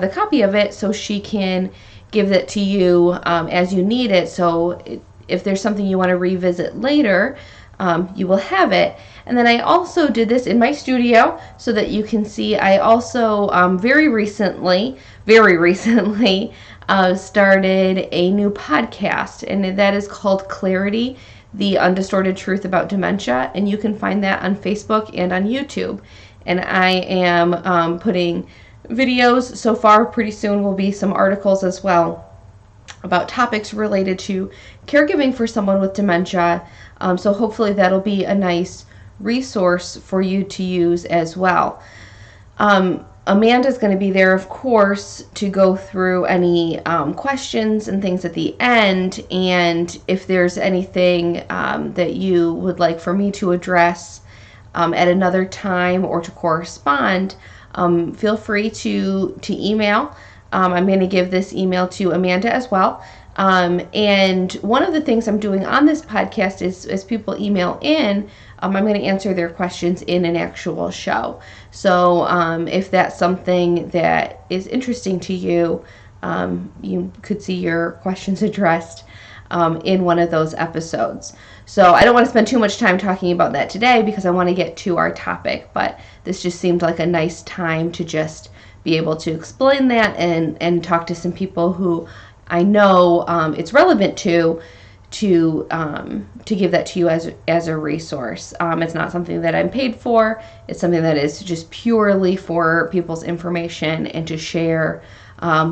the copy of it so she can give it to you as you need it. So if there's something you want to revisit later, you will have it. And then I also did this in my studio so that you can see. I also very recently started a new podcast, and that is called Clarity, the Undistorted Truth About Dementia, and you can find that on Facebook and on YouTube. And I am putting videos so far. Pretty soon will be some articles as well about topics related to caregiving for someone with dementia. So hopefully that'll be a nice resource for you to use as well. Amanda's going to be there, of course, to go through any questions and things at the end. And if there's anything that you would like for me to address at another time or to correspond, feel free to email. I'm going to give this email to Amanda as well. And one of the things I'm doing on this podcast is, as people email in, I'm going to answer their questions in an actual show. So if that's something that is interesting to you, you could see your questions addressed in one of those episodes. So I don't want to spend too much time talking about that today because I want to get to our topic, but this just seemed like a nice time to just be able to explain that and talk to some people who I know it's relevant to give that to you as a resource. It's not something that I'm paid for. It's something that is just purely for people's information and to share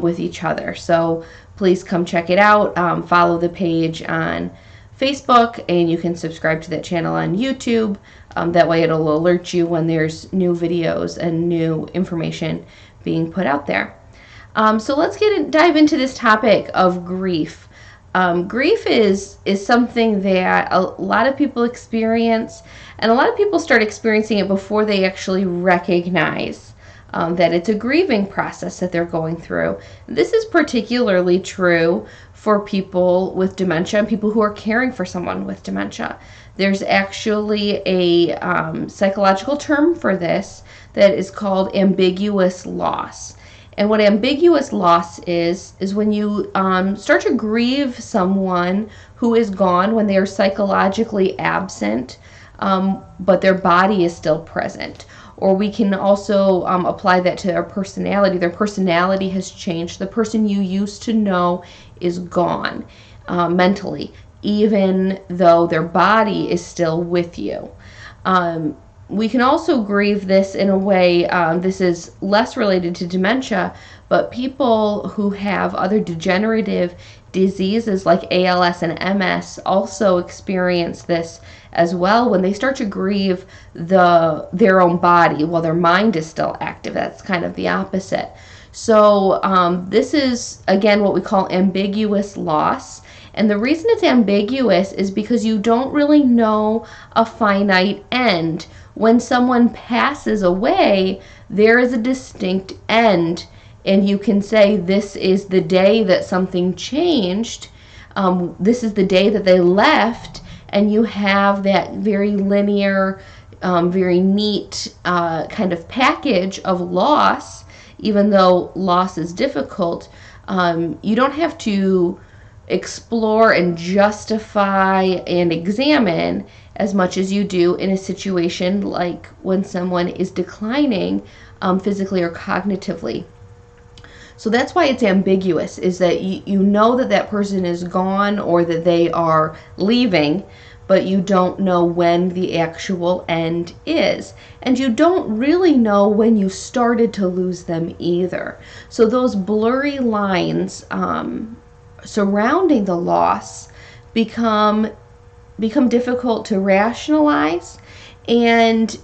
with each other. So please come check it out. Follow the page on Facebook, and you can subscribe to that channel on YouTube. That way it'll alert you when there's new videos and new information being put out there. So let's dive into this topic of grief. Grief is something that a lot of people experience, and a lot of people start experiencing it before they actually recognize that it's a grieving process that they're going through. This is particularly true for people with dementia and people who are caring for someone with dementia. There's actually a psychological term for this that is called ambiguous loss. And what ambiguous loss is when you start to grieve someone who is gone, when they are psychologically absent, but their body is still present. Or we can also apply that to their personality. Their personality has changed. The person you used to know is gone mentally, even though their body is still with you. We can also grieve this in a way, this is less related to dementia, but people who have other degenerative diseases like ALS and MS also experience this as well when they start to grieve their own body while their mind is still active. That's kind of the opposite. So this is, again, what we call ambiguous loss. And the reason it's ambiguous is because you don't really know a finite end. When someone passes away, there is a distinct end, and you can say this is the day that something changed. This is the day that they left, and you have that very linear, very neat kind of package of loss. Even though loss is difficult, you don't have to explore and justify and examine as much as you do in a situation like when someone is declining physically or cognitively. So that's why it's ambiguous, is that you know that that person is gone or that they are leaving, but you don't know when the actual end is. And you don't really know when you started to lose them either. So those blurry lines surrounding the loss become difficult to rationalize, and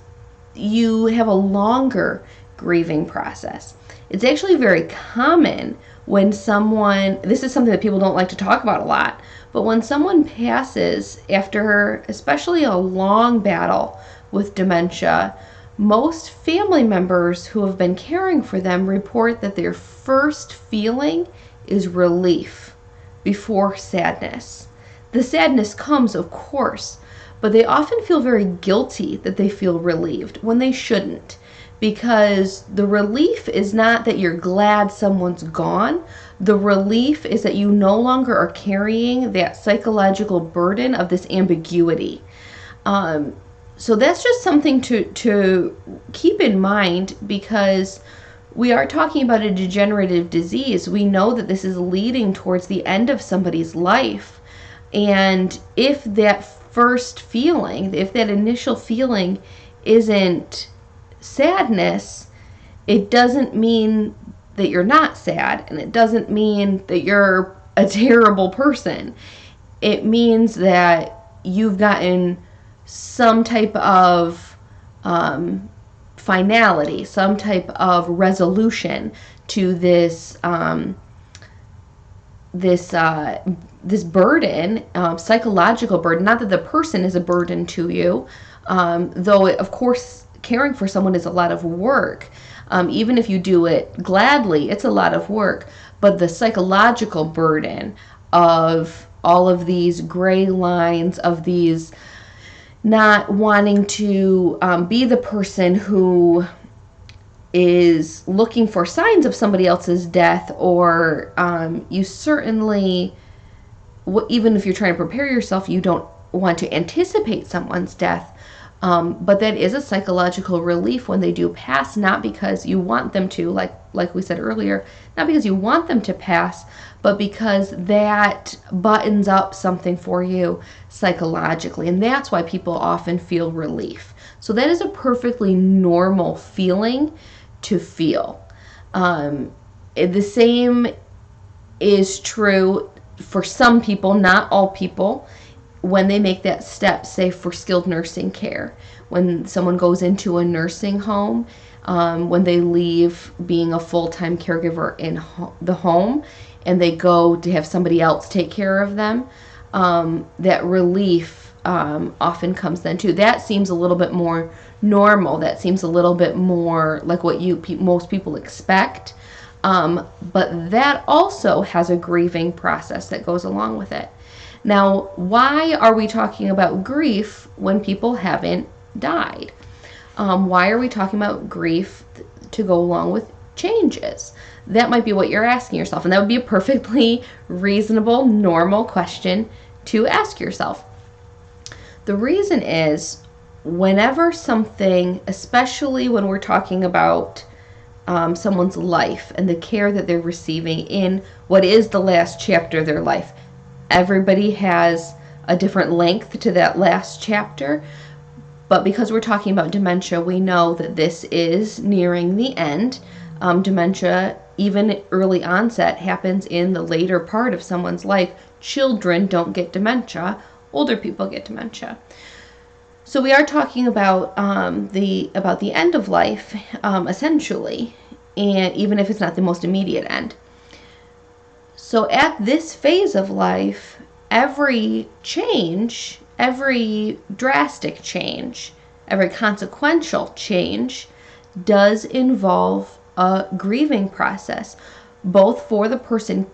you have a longer grieving process. It's actually very common when someone, this is something that people don't like to talk about a lot, but when someone passes after especially a long battle with dementia, most family members who have been caring for them report that their first feeling is relief before sadness. The sadness comes, of course, but they often feel very guilty that they feel relieved when they shouldn't, because the relief is not that you're glad someone's gone. The relief is that you no longer are carrying that psychological burden of this ambiguity. So that's just something to keep in mind, because we are talking about a degenerative disease. We know that this is leading towards the end of somebody's life. And if that first feeling, if that initial feeling isn't sadness, it doesn't mean that you're not sad, and it doesn't mean that you're a terrible person. It means that you've gotten some type of finality, some type of resolution to this this burden, psychological burden. Not that the person is a burden to you, though of course caring for someone is a lot of work. Even if you do it gladly, it's a lot of work. But the psychological burden of all of these gray lines, of these not wanting to be the person who is looking for signs of somebody else's death, or you certainly, even if you're trying to prepare yourself, you don't want to anticipate someone's death. But that is a psychological relief when they do pass, not because you want them to, like we said earlier, not because you want them to pass, but because that buttons up something for you psychologically. And that's why people often feel relief. So that is a perfectly normal feeling to feel. The same is true for some people, not all people, when they make that step, say for skilled nursing care. When someone goes into a nursing home, when they leave being a full-time caregiver in the home and they go to have somebody else take care of them, that relief often comes then too. That seems a little bit more normal. That seems a little bit more like what most people expect. But that also has a grieving process that goes along with it. Now, why are we talking about grief when people haven't died? Why are we talking about grief to go along with changes? That might be what you're asking yourself, and that would be a perfectly reasonable, normal question to ask yourself. The reason is, whenever something, especially when we're talking about someone's life and the care that they're receiving in what is the last chapter of their life, everybody has a different length to that last chapter, but because we're talking about dementia, we know that this is nearing the end. Dementia, even early onset, happens in the later part of someone's life. Children don't get dementia, older people get dementia. So we are talking about the end of life, essentially, and even if it's not the most immediate end. So at this phase of life, every change, every drastic change, every consequential change does involve a grieving process, both for the person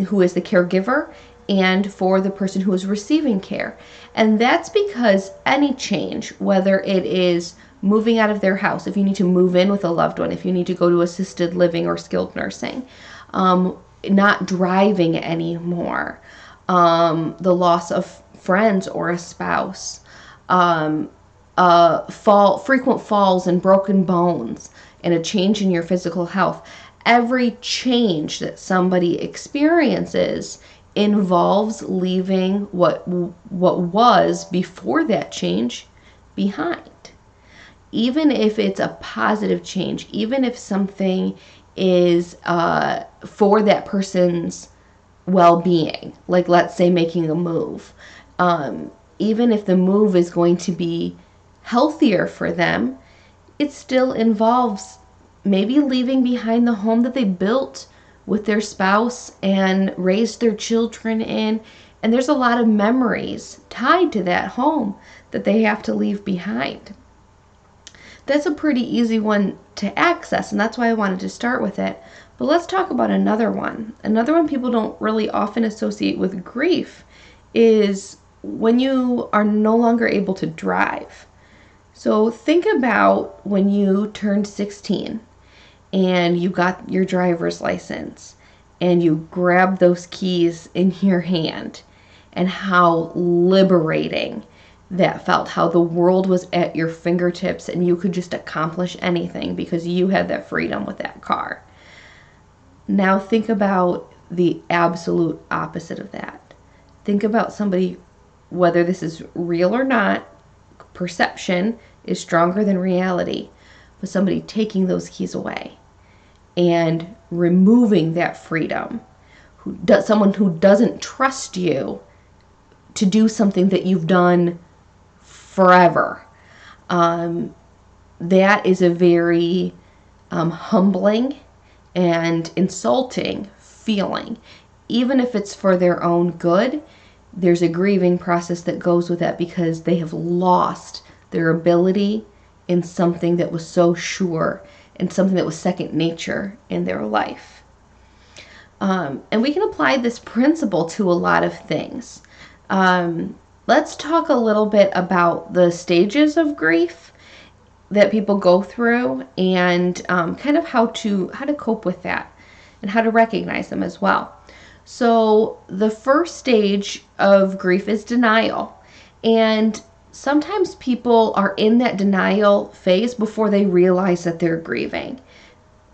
who is the caregiver and for the person who is receiving care. And that's because any change, whether it is moving out of their house, if you need to move in with a loved one, if you need to go to assisted living or skilled nursing, not driving anymore, the loss of friends or a spouse, frequent falls and broken bones, and a change in your physical health. Every change that somebody experiences involves leaving what was before that change behind. Even if it's a positive change, even if something is for that person's well-being, like let's say making a move, even if the move is going to be healthier for them, it still involves maybe leaving behind the home that they built with their spouse and raised their children in, and there's a lot of memories tied to that home that they have to leave behind. That's a pretty easy one to access, and that's why I wanted to start with it. But let's talk about another one. Another one people don't really often associate with grief is when you are no longer able to drive. So think about when you turned 16 and you got your driver's license and you grabbed those keys in your hand, and how liberating that felt, how the world was at your fingertips and you could just accomplish anything because you had that freedom with that car. Now think about the absolute opposite of that. Think about somebody, whether this is real or not, perception is stronger than reality, but somebody taking those keys away and removing that freedom. Someone who doesn't trust you to do something that you've done forever. That is a very humbling and insulting feeling. Even if it's for their own good, there's a grieving process that goes with that because they have lost their ability in something that was so sure and something that was second nature in their life. And we can apply this principle to a lot of things. Let's talk a little bit about the stages of grief that people go through and kind of how to cope with that and how to recognize them as well. So the first stage of grief is denial. And sometimes people are in that denial phase before they realize that they're grieving,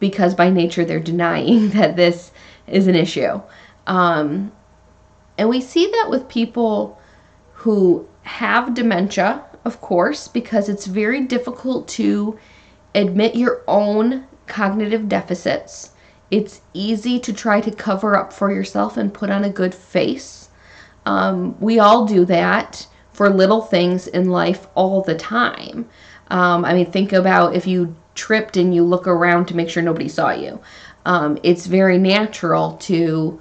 because by nature they're denying that this is an issue. And we see that with people who have dementia, of course, because it's very difficult to admit your own cognitive deficits. It's easy to try to cover up for yourself and put on a good face. We all do that for little things in life all the time. Think about if you tripped and you look around to make sure nobody saw you. It's very natural to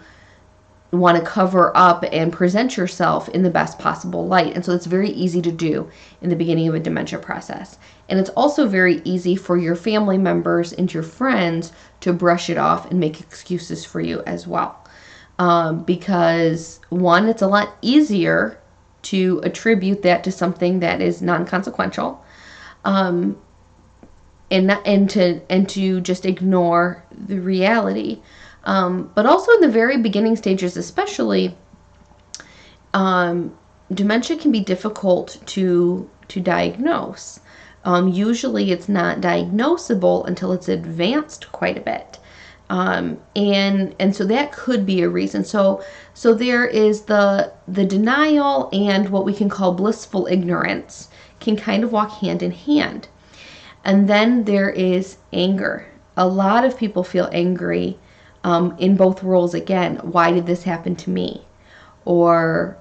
want to cover up and present yourself in the best possible light. And so it's very easy to do in the beginning of a dementia process. And it's also very easy for your family members and your friends to brush it off and make excuses for you as well. Because one, it's a lot easier to attribute that to something that is non-consequential, and to just ignore the reality. But also in the very beginning stages, especially, dementia can be difficult to diagnose. Usually it's not diagnosable until it's advanced quite a bit. And so that could be a reason. So there is the denial, and what we can call blissful ignorance can kind of walk hand in hand. And then there is anger. A lot of people feel angry in both roles again. Why did this happen to me? Or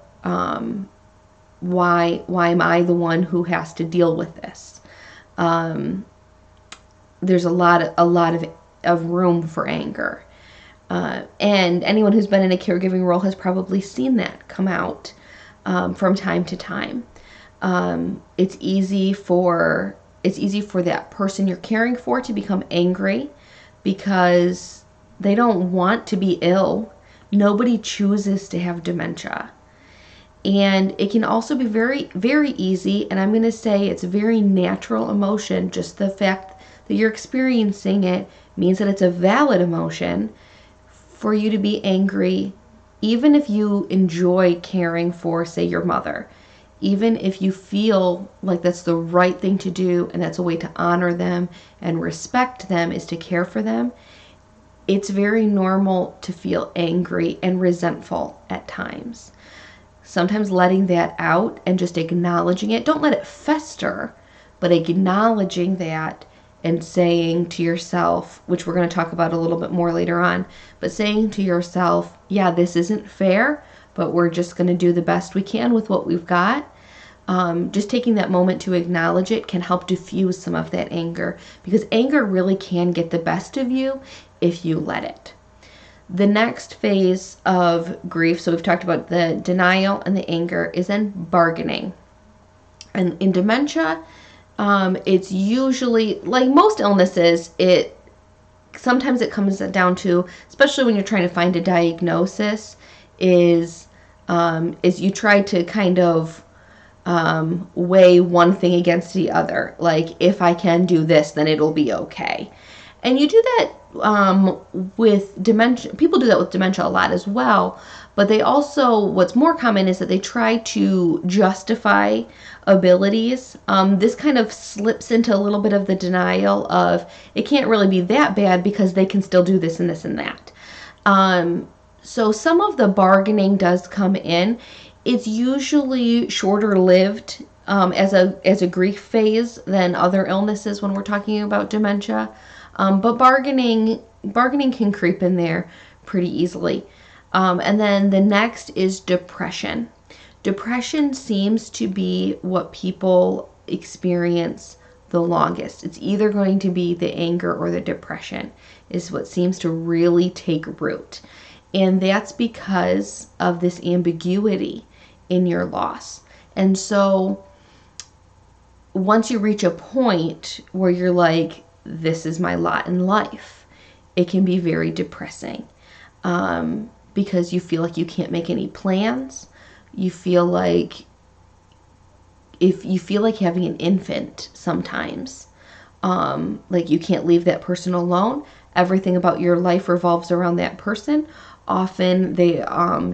why am I the one who has to deal with this? There's a lot of room for anger. And anyone who's been in a caregiving role has probably seen that come out from time to time. It's easy for that person you're caring for to become angry because they don't want to be ill. Nobody chooses to have dementia. And it can also be very, very easy, and I'm going to say it's a very natural emotion. Just the fact that you're experiencing it means that it's a valid emotion for you to be angry, even if you enjoy caring for, say, your mother. Even if you feel like that's the right thing to do and that's a way to honor them and respect them is to care for them, it's very normal to feel angry and resentful at times. Sometimes letting that out and just acknowledging it, don't let it fester, but acknowledging that and saying to yourself, which we're going to talk about a little bit more later on, but saying to yourself, yeah, this isn't fair, but we're just going to do the best we can with what we've got. Just taking that moment to acknowledge it can help diffuse some of that anger, because anger really can get the best of you if you let it. The next phase of grief, so we've talked about the denial and the anger, is then bargaining. And in dementia, it's usually, like most illnesses, sometimes it comes down to, especially when you're trying to find a diagnosis, is you try to kind of weigh one thing against the other. Like, if I can do this, then it'll be okay. And you do that with dementia. People do that with dementia a lot as well. But they also, what's more common is that they try to justify abilities. This kind of slips into a little bit of the denial of it can't really be that bad because they can still do this and this and that. So some of the bargaining does come in. It's usually shorter lived as a grief phase than other illnesses when we're talking about dementia. But bargaining can creep in there pretty easily. And then the next is depression. Depression seems to be what people experience the longest. It's either going to be the anger or the depression is what seems to really take root. And that's because of this ambiguity in your loss. And so once you reach a point where you're like, this is my lot in life, it can be very depressing because you feel like you can't make any plans. You feel like having an infant sometimes, like you can't leave that person alone. Everything about your life revolves around that person. Often they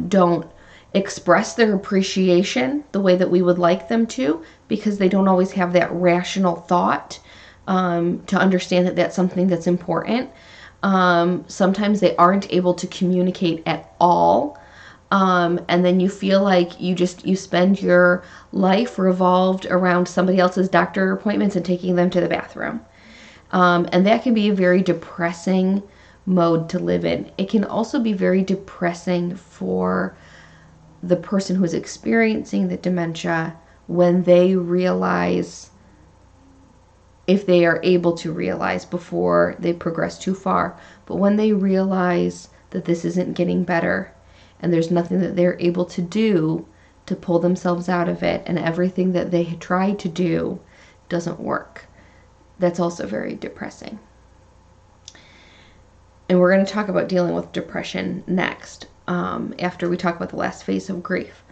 don't express their appreciation the way that we would like them to because they don't always have that rational thought to understand that that's something that's important. Sometimes they aren't able to communicate at all. And then you feel like you spend your life revolved around somebody else's doctor appointments and taking them to the bathroom. And that can be a very depressing mode to live in. It can also be very depressing for the person who is experiencing the dementia when they realize, if they are able to realize before they progress too far, but when they realize that this isn't getting better and there's nothing that they're able to do to pull themselves out of it, and everything that they try to do doesn't work. That's also very depressing. And we're going to talk about dealing with depression next, after we talk about the last phase of grief.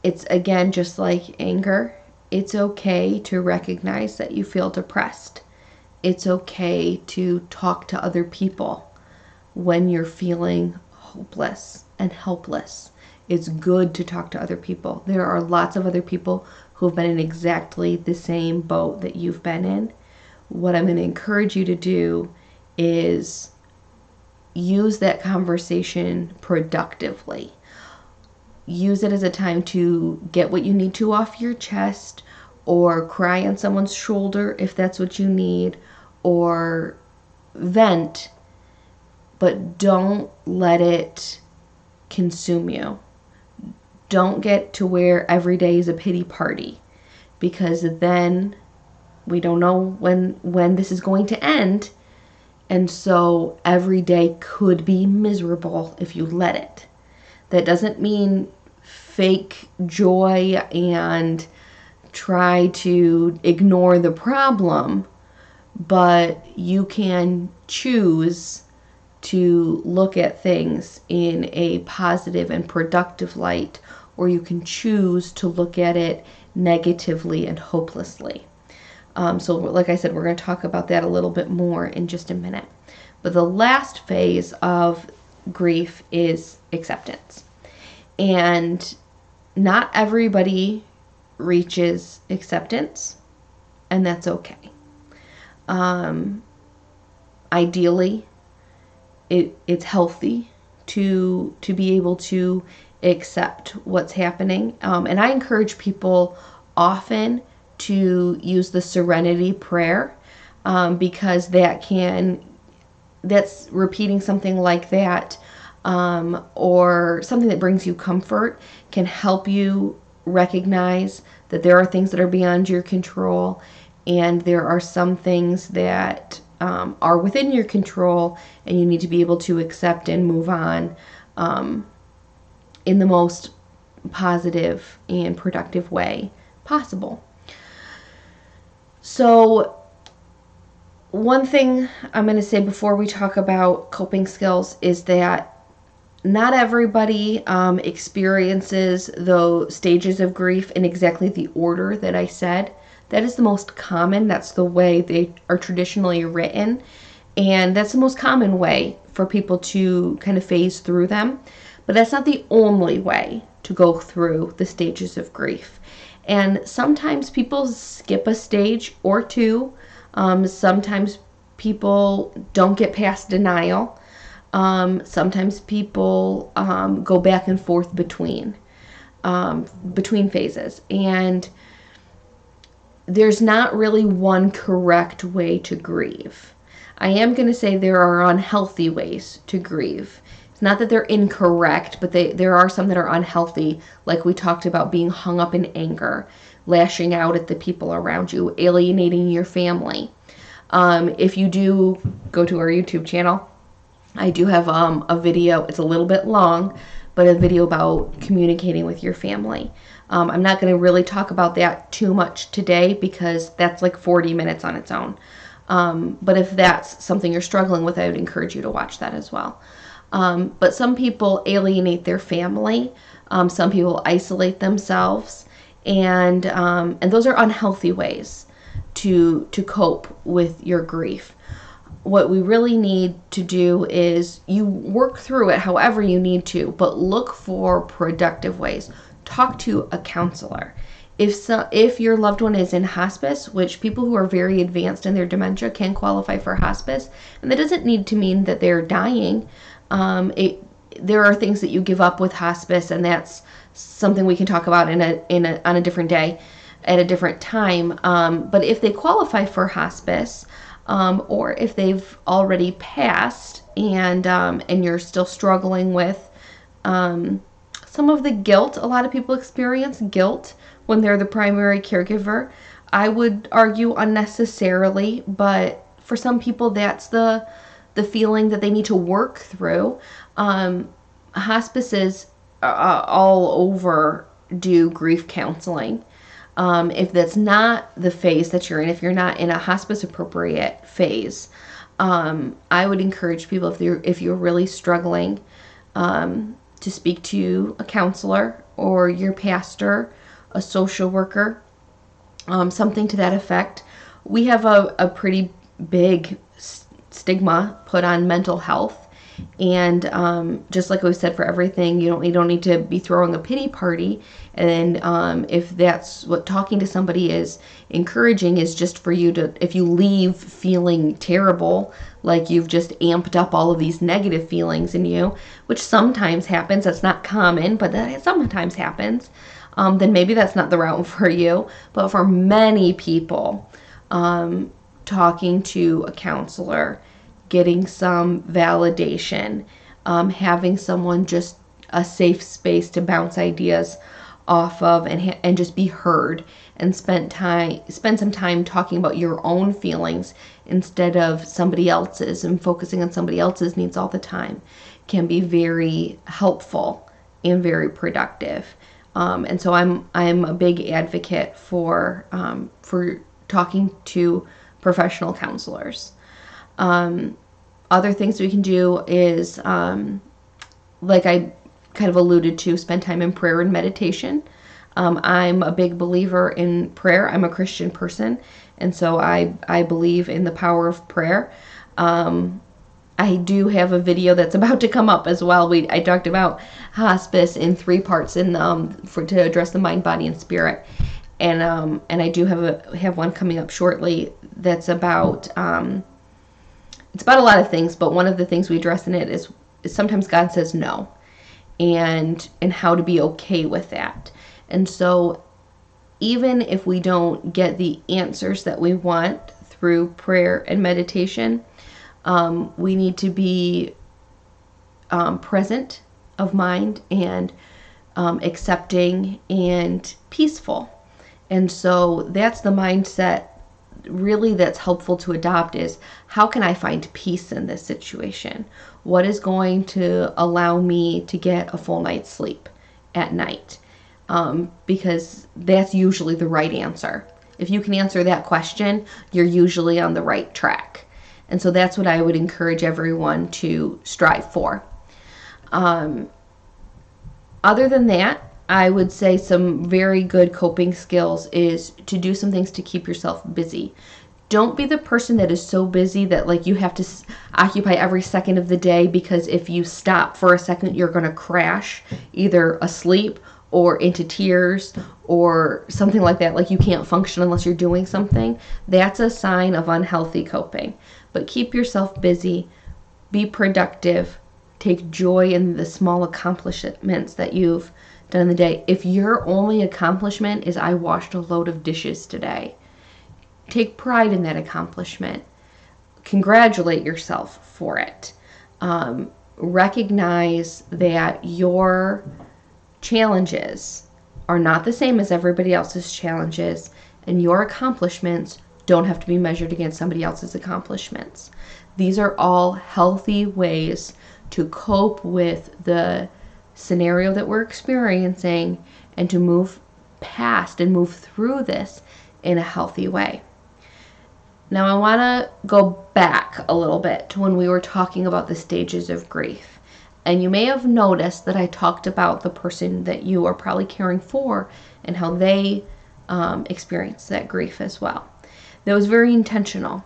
It's, again, just like anger. It's okay to recognize that you feel depressed. It's okay to talk to other people when you're feeling hopeless and helpless. It's good to talk to other people. There are lots of other people who've been in exactly the same boat that you've been in. What I'm going to encourage you to do is use that conversation productively. Use it as a time to get what you need to off your chest, or cry on someone's shoulder if that's what you need, or vent, but don't let it consume you. Don't get to where every day is a pity party, because then we don't know when this is going to end. And so every day could be miserable if you let it. That doesn't mean fake joy and try to ignore the problem, but you can choose to look at things in a positive and productive light, or you can choose to look at it negatively and hopelessly. So like I said, we're going to talk about that a little bit more in just a minute. But the last phase of grief is acceptance. And not everybody reaches acceptance, and that's okay. Ideally, it's healthy to be able to accept what's happening. And I encourage people often to use the serenity prayer, because that's repeating something like that, or something that brings you comfort, can help you recognize that there are things that are beyond your control, and there are some things that are within your control, and you need to be able to accept and move on in the most positive and productive way possible. So one thing I'm going to say before we talk about coping skills is that not everybody experiences those stages of grief in exactly the order that I said. That is the most common. That's the way they are traditionally written. And that's the most common way for people to kind of phase through them. But that's not the only way to go through the stages of grief. And sometimes people skip a stage or two. Sometimes people don't get past denial. Sometimes people go back and forth between phases. And there's not really one correct way to grieve. I am going to say there are unhealthy ways to grieve. It's not that they're incorrect, but there are some that are unhealthy, like we talked about, being hung up in anger, lashing out at the people around you, alienating your family. If you do go to our YouTube channel, I do have a video. It's a little bit long, but a video about communicating with your family. I'm not going to really talk about that too much today because that's like 40 minutes on its own. But if that's something you're struggling with, I would encourage you to watch that as well. But some people alienate their family. Some people isolate themselves. And those are unhealthy ways to cope with your grief. What we really need to do is you work through it however you need to, but look for productive ways. Talk to a counselor. If your loved one is in hospice, which people who are very advanced in their dementia can qualify for hospice, and that doesn't need to mean that they're dying. There are things that you give up with hospice, and that's something we can talk about on a different day, at a different time. But if they qualify for hospice, or if they've already passed and you're still struggling with some of the guilt, a lot of people experience guilt when they're the primary caregiver. I would argue unnecessarily, but for some people that's the feeling that they need to work through. Hospices all over do grief counseling. If that's not the phase that you're in, if you're not in a hospice appropriate phase, I would encourage people, if you're really struggling, to speak to a counselor or your pastor, a social worker, something to that effect. We have a pretty big stigma put on mental health, and just like we said, for everything, you don't need to be throwing a pity party. And if that's what talking to somebody is encouraging, is just for you to, if you leave feeling terrible, like you've just amped up all of these negative feelings in you, which sometimes happens, that's not common, but that sometimes happens, then maybe that's not the route for you. But for many people, talking to a counselor, getting some validation, having someone, just a safe space to bounce ideas off of, and just be heard, and spend some time talking about your own feelings instead of somebody else's, and focusing on somebody else's needs all the time, can be very helpful and very productive. And so I'm a big advocate for talking to professional counselors. Other things we can do is, like I kind of alluded to, spend time in prayer and meditation. I'm a big believer in prayer. I'm a Christian person, and so I believe in the power of prayer. I do have a video that's about to come up as well. I talked about hospice in 3 parts to address the mind, body, and spirit, and I do have one coming up shortly that's about it's about a lot of things, but one of the things we address in it is sometimes God says no, and how to be okay with that. And so even if we don't get the answers that we want through prayer and meditation, we need to be present of mind and accepting and peaceful. And so that's the mindset really that's helpful to adopt, is how can I find peace in this situation? What is going to allow me to get a full night's sleep at night? Because that's usually the right answer. If you can answer that question, you're usually on the right track. And so that's what I would encourage everyone to strive for. Other than that, I would say some very good coping skills is to do some things to keep yourself busy. Don't be the person that is so busy that like you have to occupy every second of the day, because if you stop for a second, you're going to crash either asleep or into tears or something like that. Like you can't function unless you're doing something. That's a sign of unhealthy coping. But keep yourself busy, be productive, take joy in the small accomplishments that you've done in the day. If your only accomplishment is I washed a load of dishes today, take pride in that accomplishment. Congratulate yourself for it. Recognize that your challenges are not the same as everybody else's challenges, and your accomplishments don't have to be measured against somebody else's accomplishments. These are all healthy ways to cope with the scenario that we're experiencing and to move past and move through this in a healthy way. Now I want to go back a little bit to when we were talking about the stages of grief. And you may have noticed that I talked about the person that you are probably caring for and how they experience that grief as well. That was very intentional,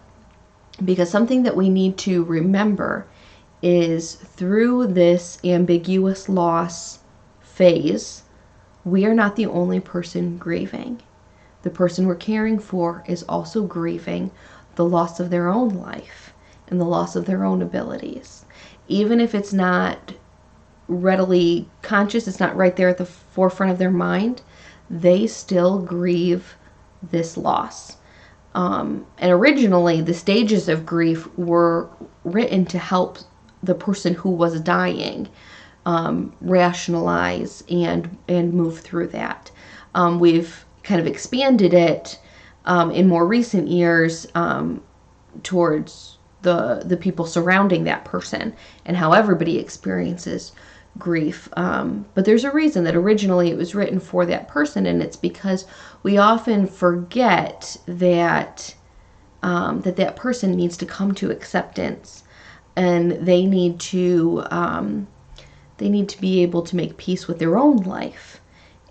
because something that we need to remember is through this ambiguous loss phase, we are not the only person grieving. The person we're caring for is also grieving the loss of their own life and the loss of their own abilities. Even if it's not readily conscious, it's not right there at the forefront of their mind, they still grieve this loss. And originally, the stages of grief were written to help the person who was dying rationalize and move through that. We've kind of expanded it in more recent years towards the people surrounding that person and how everybody experiences grief. But there's a reason that originally it was written for that person, and it's because we often forget that that person needs to come to acceptance, and they need to be able to make peace with their own life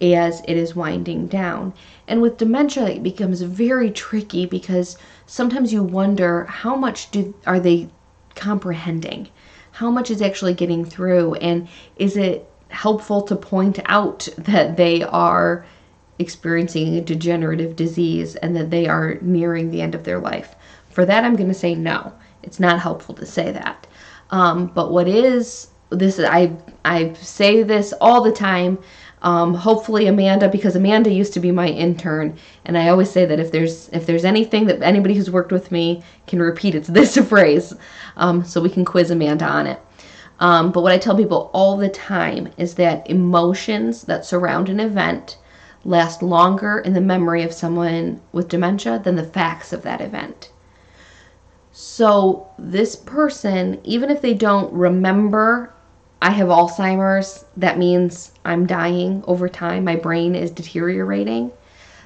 as it is winding down. And with dementia, it becomes very tricky, because sometimes you wonder how much are they comprehending? How much is actually getting through? And is it helpful to point out that they are experiencing a degenerative disease and that they are nearing the end of their life? For that, I'm going to say no. It's not helpful to say that. But what is this? I say this all the time. Hopefully Amanda, because Amanda used to be my intern, and I always say that if there's anything that anybody who's worked with me can repeat, it's this phrase, so we can quiz Amanda on it. But what I tell people all the time is that emotions that surround an event last longer in the memory of someone with dementia than the facts of that event. So this person, even if they don't remember, I have Alzheimer's, that means I'm dying over time, my brain is deteriorating,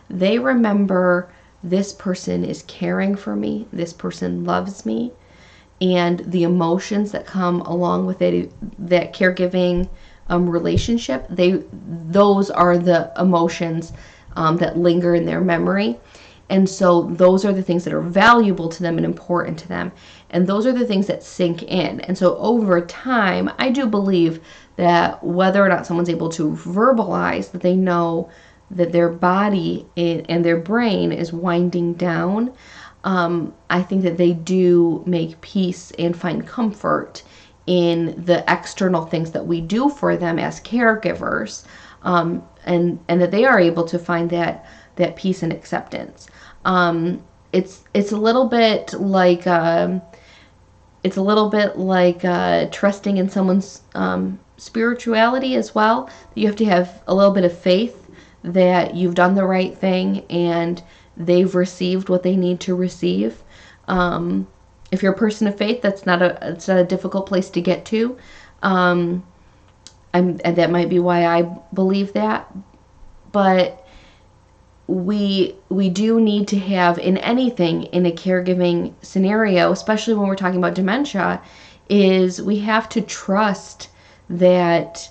they remember this person is caring for me, this person loves me, and the emotions that come along with it, that caregiving relationship, those are the emotions that linger in their memory. And so those are the things that are valuable to them and important to them. And those are the things that sink in. And so over time, I do believe that whether or not someone's able to verbalize that they know that their body and their brain is winding down, I think that they do make peace and find comfort in the external things that we do for them as caregivers, and that they are able to find that peace and acceptance. It's a little bit like trusting in someone's spirituality as well. You have to have a little bit of faith that you've done the right thing and they've received what they need to receive. If you're a person of faith, it's not a difficult place to get to. And that might be why I believe that. But we do need to have, in anything in a caregiving scenario, especially when we're talking about dementia, is we have to trust that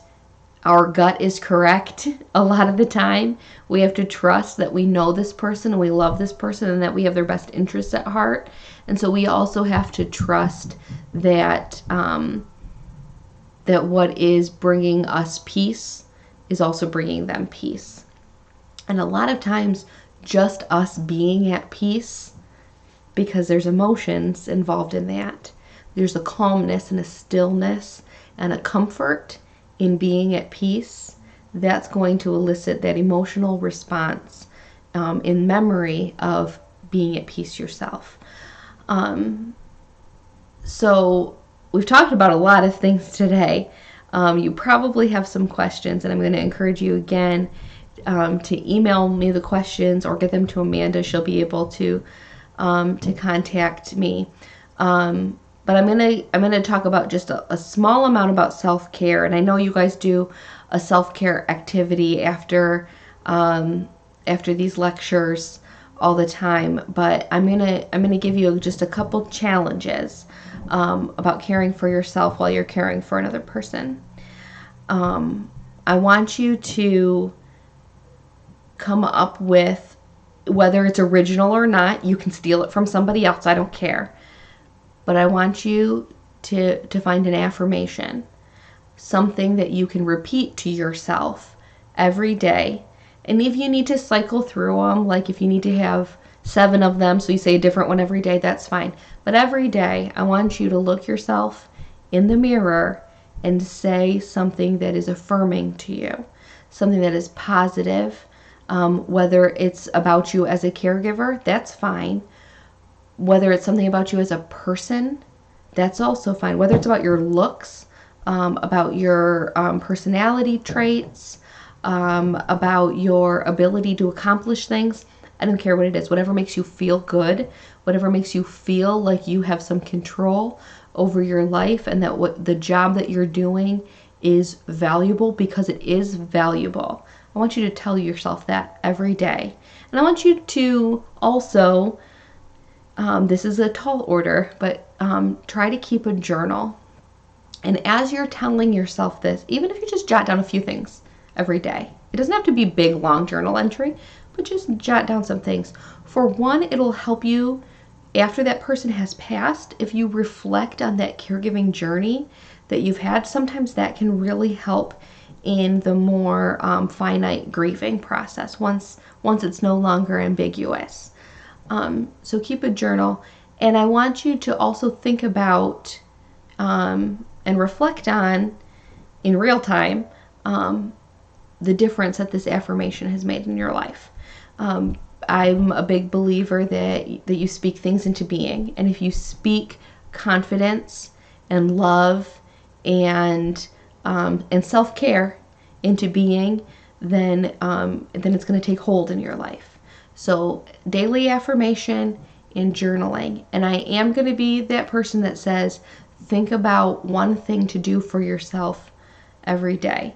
our gut is correct a lot of the time. We have to trust that we know this person and we love this person and that we have their best interests at heart. And so we also have to trust that that what is bringing us peace is also bringing them peace. And a lot of times, just us being at peace, because there's emotions involved in that, there's a calmness and a stillness and a comfort in being at peace, that's going to elicit that emotional response in memory of being at peace yourself. So we've talked about a lot of things today. You probably have some questions, and I'm going to encourage you again to email me the questions or get them to Amanda. She'll be able to contact me. But I'm gonna talk about just a small amount about self-care, and I know you guys do a self-care activity after these lectures all the time. But I'm gonna give you just a couple challenges about caring for yourself while you're caring for another person. I want you to come up with, whether it's original or not, you can steal it from somebody else, I don't care. But I want you to find an affirmation, something that you can repeat to yourself every day. And if you need to cycle through them, like if you need to have 7 of them, so you say a different one every day, that's fine. But every day, I want you to look yourself in the mirror and say something that is affirming to you, something that is positive. Whether it's about you as a caregiver, that's fine. Whether it's something about you as a person, that's also fine. Whether it's about your looks, about your personality traits, about your ability to accomplish things, I don't care what it is. Whatever makes you feel good, whatever makes you feel like you have some control over your life and that what the job that you're doing is valuable, because it is valuable. I want you to tell yourself that every day. And I want you to also, this is a tall order, but try to keep a journal. And as you're telling yourself this, even if you just jot down a few things every day, it doesn't have to be big, long journal entry, but just jot down some things. For one, it'll help you after that person has passed. If you reflect on that caregiving journey that you've had, sometimes that can really help in the more finite grieving process once it's no longer ambiguous. So keep a journal, and I want you to also think about and reflect on in real time the difference that this affirmation has made in your life. I'm a big believer that you speak things into being, and if you speak confidence and love and self-care into being, then it's going to take hold in your life. So daily affirmation and journaling. And I am going to be that person that says, think about one thing to do for yourself every day.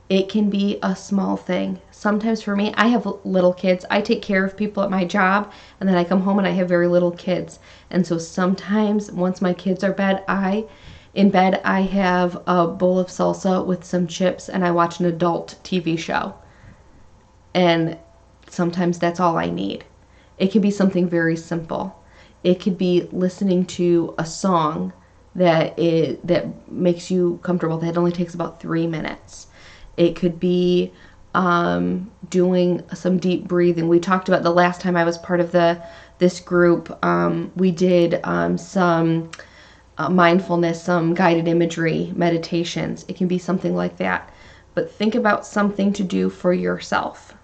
It can be a small thing. Sometimes for me, I have little kids. I take care of people at my job, and then I come home and I have very little kids. And so sometimes once my kids are in bed, I have a bowl of salsa with some chips and I watch an adult TV show. And sometimes that's all I need. It can be something very simple. It could be listening to a song that makes you comfortable, that only takes about 3 minutes. It could be doing some deep breathing. We talked about the last time I was part of this group, we did some mindfulness, some guided imagery meditations. It can be something like that. But think about something to do for yourself,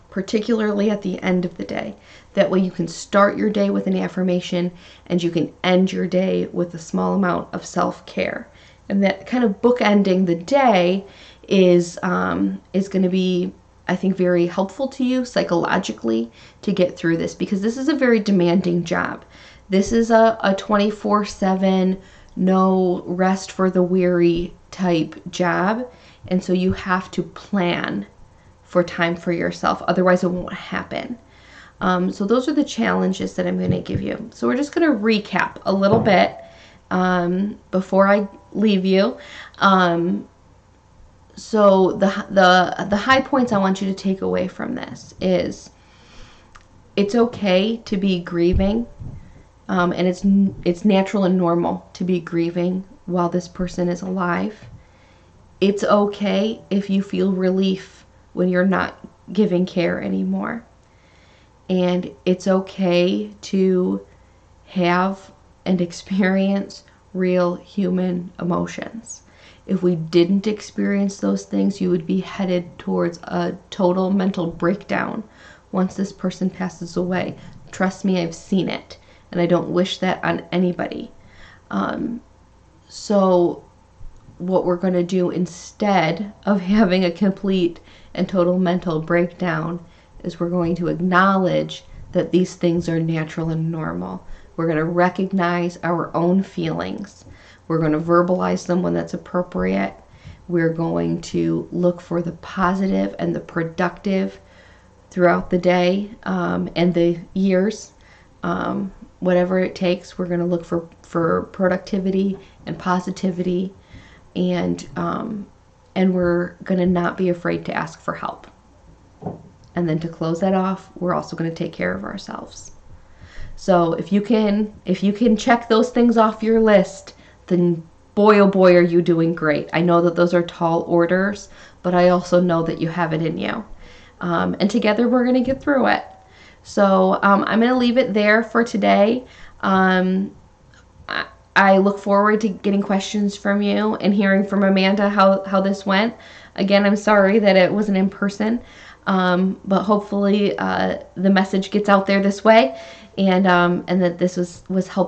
particularly at the end of the day. That way you can start your day with an affirmation and you can end your day with a small amount of self-care. And that kind of bookending the day is going to be, I think, very helpful to you psychologically to get through this, because this is a very demanding job. This is a 24/7, no rest for the weary type job. And so you have to plan for time for yourself. Otherwise it won't happen. So those are the challenges that I'm going to give you. So we're just going to recap a little bit before I leave you. So the high points I want you to take away from this is it's okay to be grieving, and it's natural and normal to be grieving while this person is alive. It's okay if you feel relief when you're not giving care anymore. And it's okay to have and experience real human emotions. If we didn't experience those things, you would be headed towards a total mental breakdown once this person passes away. Trust me, I've seen it, and I don't wish that on anybody. So what we're going to do instead of having a complete and total mental breakdown is we're going to acknowledge that these things are natural and normal. We're going to recognize our own feelings. We're going to verbalize them when that's appropriate. We're going to look for the positive and the productive throughout the day and the years. Whatever it takes, we're going to look for productivity and positivity, and we're going to not be afraid to ask for help. And then to close that off, we're also going to take care of ourselves. So if you can check those things off your list, then boy, oh boy, are you doing great. I know that those are tall orders, but I also know that you have it in you. And together we're going to get through it. So I'm going to leave it there for today. I look forward to getting questions from you and hearing from Amanda how this went. Again, I'm sorry that it wasn't in person, but hopefully the message gets out there this way, and that this was helpful.